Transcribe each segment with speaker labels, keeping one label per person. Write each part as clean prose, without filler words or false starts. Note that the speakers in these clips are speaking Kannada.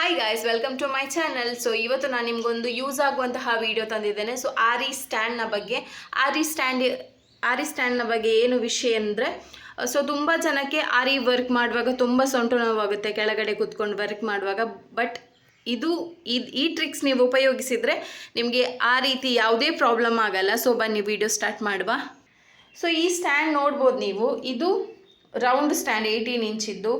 Speaker 1: Hi guys, welcome to my channel. So ಇವತ್ತು ನಾನು ನಿಮಗೊಂದು ಯೂಸ್ ಆಗುವಂತಹ ವಿಡಿಯೋ ತಂದಿದ್ದೇನೆ. ಸೊ ಆರಿ ಸ್ಟ್ಯಾಂಡ್ನ ಬಗ್ಗೆ ಏನು ವಿಷಯ ಅಂದರೆ, ಸೊ ತುಂಬ ಜನಕ್ಕೆ ಆರಿ ವರ್ಕ್ ಮಾಡುವಾಗ ತುಂಬ ಸೊಂಟು ನೋವಾಗುತ್ತೆ ಕೆಳಗಡೆ ಕೂತ್ಕೊಂಡು ವರ್ಕ್ ಮಾಡುವಾಗ. ಬಟ್ ಈ ಟ್ರಿಕ್ಸ್ ನೀವು ಉಪಯೋಗಿಸಿದರೆ ನಿಮಗೆ ಆ ರೀತಿ ಯಾವುದೇ ಪ್ರಾಬ್ಲಮ್ ಆಗಲ್ಲ. ಸೊ ಬನ್ನಿ ವಿಡಿಯೋ ಸ್ಟಾರ್ಟ್ ಮಾಡುವ. ಸೊ ಈ ಸ್ಟ್ಯಾಂಡ್ ನೋಡ್ಬೋದು ನೀವು, ಇದು ರೌಂಡ್ ಸ್ಟ್ಯಾಂಡ್ 18 ಇಂಚಿದ್ದು.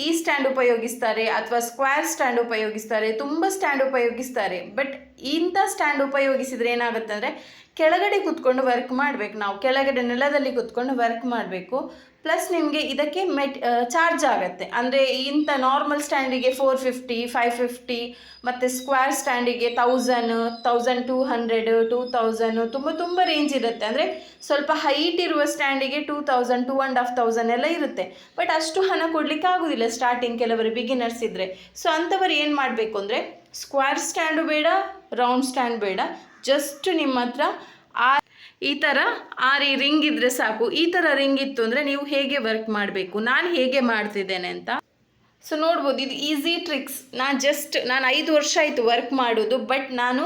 Speaker 1: ಈ ಸ್ಟ್ಯಾಂಡ್ ಉಪಯೋಗಿಸ್ತಾರೆ ಅಥವಾ ಸ್ಕ್ವೇರ್ ಸ್ಟ್ಯಾಂಡ್ ಉಪಯೋಗಿಸ್ತಾರೆ, ತುಂಬ ಸ್ಟ್ಯಾಂಡ್ ಉಪಯೋಗಿಸ್ತಾರೆ. ಬಟ್ ಇಂಥ ಸ್ಟ್ಯಾಂಡ್ ಉಪಯೋಗಿಸಿದರೆ ಏನಾಗುತ್ತೆ ಅಂದರೆ, ಕೆಳಗಡೆ ಕೂತ್ಕೊಂಡು ವರ್ಕ್ ಮಾಡಬೇಕು. ನಾವು ಕೆಳಗಡೆ ನೆಲದಲ್ಲಿ ಕೂತ್ಕೊಂಡು ವರ್ಕ್ ಮಾಡಬೇಕು. ಪ್ಲಸ್ ನಿಮಗೆ ಇದಕ್ಕೆ ಚಾರ್ಜ್ ಆಗುತ್ತೆ. ಅಂದರೆ ಇಂಥ ನಾರ್ಮಲ್ ಸ್ಟ್ಯಾಂಡಿಗೆ 450, 550 ಮತ್ತು ಸ್ಕ್ವೇರ್ ಸ್ಟ್ಯಾಂಡಿಗೆ 1000, 1200, 2000 ತುಂಬ ರೇಂಜ್ ಇರುತ್ತೆ. ಅಂದರೆ ಸ್ವಲ್ಪ ಹೈಟ್ ಇರುವ ಸ್ಟ್ಯಾಂಡಿಗೆ 2000, 2500 ಎಲ್ಲ ಇರುತ್ತೆ. ಬಟ್ ಅಷ್ಟು ಹಣ ಕೊಡಲಿಕ್ಕೆ ಆಗೋದಿಲ್ಲ ಸ್ಟಾರ್ಟಿಂಗ್, ಕೆಲವರು ಬಿಗಿನರ್ಸ್ ಇದ್ದರೆ. ಸೊ ಅಂಥವ್ರು ಏನು ಮಾಡಬೇಕು ಅಂದರೆ, ಸ್ಕ್ವೇರ್ ಸ್ಟ್ಯಾಂಡು ಬೇಡ, ರೌಂಡ್ ಸ್ಟ್ಯಾಂಡ್ ಬೇಡ, ಜಸ್ಟ್ ನಿಮ್ಮ ಹತ್ರ ಈ ಥರ ಆರಿ ರಿಂಗ್ ಇದ್ದರೆ ಸಾಕು. ಈ ಥರ ರಿಂಗ್ ಇತ್ತು ಅಂದರೆ ನೀವು ಹೇಗೆ ವರ್ಕ್ ಮಾಡಬೇಕು, ನಾನು ಹೇಗೆ ಮಾಡ್ತಿದ್ದೇನೆ ಅಂತ. ಸೊ ನೋಡ್ಬೋದು, ಇದು ಈಸಿ ಟ್ರಿಕ್ಸ್. ನಾನು 5 ವರ್ಷ ಆಯಿತು ವರ್ಕ್ ಮಾಡೋದು. ಬಟ್ ನಾನು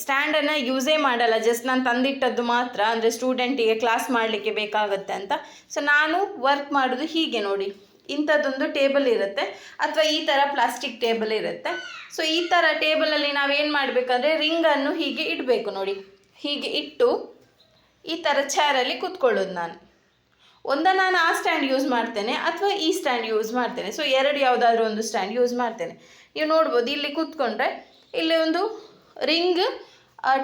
Speaker 1: ಸ್ಟ್ಯಾಂಡನ್ನು ಯೂಸೇ ಮಾಡಲ್ಲ, ಜಸ್ಟ್ ನಾನು ತಂದಿಟ್ಟದ್ದು ಮಾತ್ರ. ಅಂದರೆ ಸ್ಟೂಡೆಂಟಿಗೆ ಕ್ಲಾಸ್ ಮಾಡಲಿಕ್ಕೆ ಬೇಕಾಗುತ್ತೆ ಅಂತ. ಸೊ ನಾನು ವರ್ಕ್ ಮಾಡೋದು ಹೀಗೆ ನೋಡಿ, ಇಂಥದ್ದೊಂದು ಟೇಬಲ್ ಇರುತ್ತೆ ಅಥವಾ ಈ ಥರ ಪ್ಲಾಸ್ಟಿಕ್ ಟೇಬಲ್ ಇರುತ್ತೆ. ಸೊ ಈ ಥರ ಟೇಬಲಲ್ಲಿ ನಾವೇನು ಮಾಡಬೇಕಂದ್ರೆ, ರಿಂಗನ್ನು ಹೀಗೆ ಇಡಬೇಕು ನೋಡಿ. ಹೀಗೆ ಇಟ್ಟು ಈ ಥರ ಚೇರಲ್ಲಿ ಕೂತ್ಕೊಳ್ಳೋದು. ನಾನು ಆ ಸ್ಟ್ಯಾಂಡ್ ಯೂಸ್ ಮಾಡ್ತೇನೆ ಅಥವಾ ಈ ಸ್ಟ್ಯಾಂಡ್ ಯೂಸ್ ಮಾಡ್ತೇನೆ. ಸೊ ಎರಡು ಯಾವುದಾದ್ರೂ ಒಂದು ಸ್ಟ್ಯಾಂಡ್ ಯೂಸ್ ಮಾಡ್ತೇನೆ. ನೀವು ನೋಡ್ಬೋದು, ಇಲ್ಲಿ ಕೂತ್ಕೊಂಡ್ರೆ ಇಲ್ಲಿ ಒಂದು ರಿಂಗ್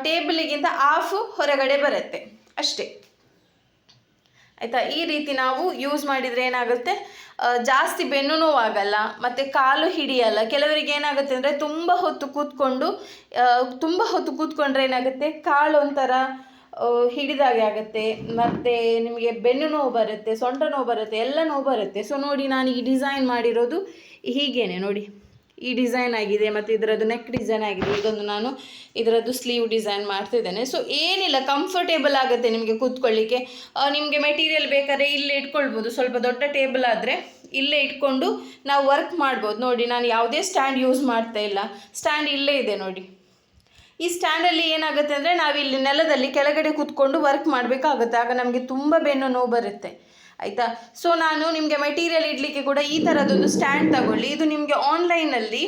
Speaker 1: ಟೇಬಲಿಗಿಂತ ಹಾಫ್ ಹೊರಗಡೆ ಬರುತ್ತೆ ಅಷ್ಟೇ, ಆಯಿತಾ. ಈ ರೀತಿ ನಾವು ಯೂಸ್ ಮಾಡಿದರೆ ಏನಾಗುತ್ತೆ, ಜಾಸ್ತಿ ಬೆನ್ನು ನೋವಾಗಲ್ಲ ಮತ್ತು ಕಾಲು ಹಿಡಿಯಲ್ಲ. ಕೆಲವರಿಗೆ ಏನಾಗುತ್ತೆ ಅಂದರೆ, ತುಂಬ ಹೊತ್ತು ಕೂತ್ಕೊಂಡ್ರೆ ಏನಾಗುತ್ತೆ, ಕಾಲು ಒಂಥರ ಹಿಡಿದಾಗೆ ಆಗುತ್ತೆ, ಮತ್ತು ನಿಮಗೆ ಬೆನ್ನು ನೋವು ಬರುತ್ತೆ, ಸೊಂಟ ನೋವು ಬರುತ್ತೆ, ಎಲ್ಲ ನೋವು ಬರುತ್ತೆ. ಸೊ ನೋಡಿ, ನಾನು ಈ ಡಿಸೈನ್ ಮಾಡಿರೋದು ಹೀಗೇನೆ ನೋಡಿ, ಈ ಡಿಸೈನ್ ಆಗಿದೆ ಮತ್ತು ಇದರದ್ದು ನೆಕ್ ಡಿಸೈನ್ ಆಗಿದೆ. ಇದೊಂದು ನಾನು ಇದರದ್ದು ಸ್ಲೀವ್ ಡಿಸೈನ್ ಮಾಡ್ತಿದ್ದೇನೆ. ಸೊ ಏನಿಲ್ಲ, ಕಂಫರ್ಟೇಬಲ್ ಆಗುತ್ತೆ ನಿಮಗೆ ಕೂತ್ಕೊಳ್ಳಿಕ್ಕೆ. ನಿಮಗೆ ಮೆಟೀರಿಯಲ್ ಬೇಕಾದ್ರೆ ಇಲ್ಲೇ ಇಟ್ಕೊಳ್ಬೋದು. ಸ್ವಲ್ಪ ದೊಡ್ಡ ಟೇಬಲ್ ಆದರೆ ಇಲ್ಲೇ ಇಟ್ಕೊಂಡು ನಾವು ವರ್ಕ್ ಮಾಡ್ಬೋದು. ನೋಡಿ, ನಾನು ಯಾವುದೇ ಸ್ಟ್ಯಾಂಡ್ ಯೂಸ್ ಮಾಡ್ತಾ ಇಲ್ಲ, ಸ್ಟ್ಯಾಂಡ್ ಇಲ್ಲೇ ಇದೆ ನೋಡಿ. ಈ ಸ್ಟ್ಯಾಂಡಲ್ಲಿ ಏನಾಗುತ್ತೆ ಅಂದರೆ, ನಾವಿಲ್ಲಿ ನೆಲದಲ್ಲಿ ಕೆಳಗಡೆ ಕೂತ್ಕೊಂಡು ವರ್ಕ್ ಮಾಡಬೇಕಾಗುತ್ತೆ. ಆಗ ನಮಗೆ ತುಂಬ ಬೆನ್ನು ನೋವು ಬರುತ್ತೆ, ಆಯಿತಾ. ಸೊ ನಾನು ನಿಮಗೆ ಮೆಟೀರಿಯಲ್ ಇಡಲಿಕ್ಕೆ ಕೂಡ ಈ ಥರದೊಂದು ಸ್ಟ್ಯಾಂಡ್ ತಗೊಳ್ಳಿ. ಇದು ನಿಮಗೆ ಆನ್ಲೈನಲ್ಲಿ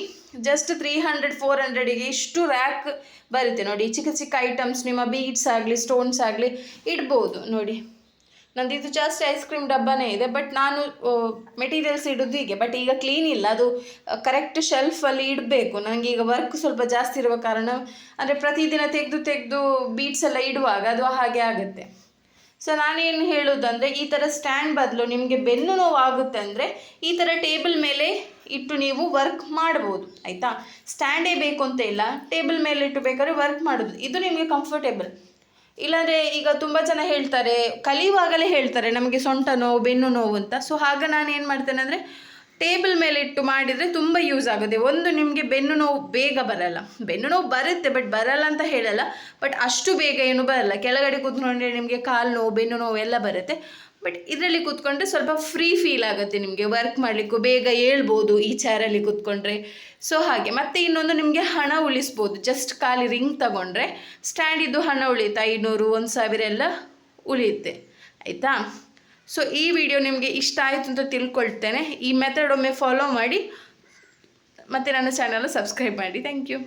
Speaker 1: ಜಸ್ಟ್ 300, 400ಗೆ ಇಷ್ಟು ರ್ಯಾಕ್ ಬರುತ್ತೆ ನೋಡಿ. ಚಿಕ್ಕ ಚಿಕ್ಕ ಐಟಮ್ಸ್, ನಿಮ್ಮ ಬೀಡ್ಸ್ ಆಗಲಿ ಸ್ಟೋನ್ಸ್ ಆಗಲಿ ಇಡ್ಬೋದು ನೋಡಿ. ನಂದು ಇದು ಜಾಸ್ತಿ ಐಸ್ ಕ್ರೀಮ್ ಡಬ್ಬನೇ ಇದೆ. ಬಟ್ ನಾನು ಮೆಟೀರಿಯಲ್ಸ್ ಇಡೋದು ಹೀಗೆ. ಬಟ್ ಈಗ ಕ್ಲೀನ್ ಇಲ್ಲ, ಅದು ಕರೆಕ್ಟ್ ಶೆಲ್ಫಲ್ಲಿ ಇಡಬೇಕು. ನನಗೆ ಈಗ ವರ್ಕ್ ಸ್ವಲ್ಪ ಜಾಸ್ತಿ ಇರುವ ಕಾರಣ, ಅಂದರೆ ಪ್ರತಿದಿನ ತೆಗೆದು ಬೀಡ್ಸ್ ಎಲ್ಲ ಇಡುವಾಗ ಅದು ಹಾಗೆ ಆಗುತ್ತೆ. ಸೊ ನಾನೇನು ಹೇಳೋದಂದರೆ, ಈ ಥರ ಸ್ಟ್ಯಾಂಡ್ ಬದಲು ನಿಮಗೆ ಬೆನ್ನು ನೋವು ಆಗುತ್ತೆ ಅಂದರೆ ಈ ಥರ ಟೇಬಲ್ ಮೇಲೆ ಇಟ್ಟು ನೀವು ವರ್ಕ್ ಮಾಡ್ಬೋದು, ಆಯಿತಾ. ಸ್ಟ್ಯಾಂಡೇ ಬೇಕು ಅಂತ ಇಲ್ಲ, ಟೇಬಲ್ ಮೇಲೆ ಇಟ್ಟು ಬೇಕಾದ್ರೆ ವರ್ಕ್ ಮಾಡೋದು, ಇದು ನಿಮಗೆ ಕಂಫರ್ಟೇಬಲ್. ಇಲ್ಲಾಂದರೆ ಈಗ ತುಂಬ ಜನ ಹೇಳ್ತಾರೆ, ಕಲಿಯುವಾಗಲೇ ಹೇಳ್ತಾರೆ ನಮಗೆ ಸೊಂಟ ನೋವು, ಬೆನ್ನು ನೋವು ಅಂತ. ಸೊ ಆಗ ನಾನು ಏನು ಮಾಡ್ತೇನೆ ಅಂದರೆ, ಟೇಬಲ್ ಮೇಲೆ ಇಟ್ಟು ಮಾಡಿದರೆ ತುಂಬ ಯೂಸ್ ಆಗುತ್ತೆ. ಒಂದು, ನಿಮಗೆ ಬೆನ್ನು ನೋವು ಬೇಗ ಬರಲ್ಲ. ಬೆನ್ನು ನೋವು ಬರುತ್ತೆ, ಬಟ್ ಬರಲ್ಲ ಅಂತ ಹೇಳಲ್ಲ, ಬಟ್ ಅಷ್ಟು ಬೇಗ ಏನು ಬರಲ್ಲ. ಕೆಳಗಡೆ ಕೂತ್ಕೊಂಡ್ರೆ ನಿಮಗೆ ಕಾಲು ನೋವು, ಬೆನ್ನು ನೋವು ಎಲ್ಲ ಬರುತ್ತೆ. ಬಟ್ ಇದರಲ್ಲಿ ಕೂತ್ಕೊಂಡ್ರೆ ಸ್ವಲ್ಪ ಫ್ರೀ ಫೀಲ್ ಆಗುತ್ತೆ ನಿಮಗೆ, ವರ್ಕ್ ಮಾಡಲಿಕ್ಕೂ ಬೇಗ ಹೇಳ್ಬೋದು ಈ ಚೇರಲ್ಲಿ ಕೂತ್ಕೊಂಡ್ರೆ. ಸೊ ಹಾಗೆ. ಮತ್ತು ಇನ್ನೊಂದು, ನಿಮಗೆ ಹಣ ಉಳಿಸ್ಬೋದು. ಜಸ್ಟ್ ಖಾಲಿ ರಿಂಗ್ ತಗೊಂಡ್ರೆ ಸ್ಟ್ಯಾಂಡಿದ್ದು ಹಣ ಉಳಿಯುತ್ತೆ, 500, 1000 ಎಲ್ಲ ಉಳಿಯುತ್ತೆ, ಆಯಿತಾ. ಸೊ ಈ ವಿಡಿಯೋ ನಿಮಗೆ ಇಷ್ಟ ಆಯಿತು ಅಂತ ತಿಳ್ಕೊಳ್ತೇನೆ. ಈ ಮೆಥಡ್ ಒಮ್ಮೆ ಫಾಲೋ ಮಾಡಿ ಮತ್ತು ನನ್ನ ಚಾನಲ್ ಸಬ್ಸ್ಕ್ರೈಬ್ ಮಾಡಿ. Thank you.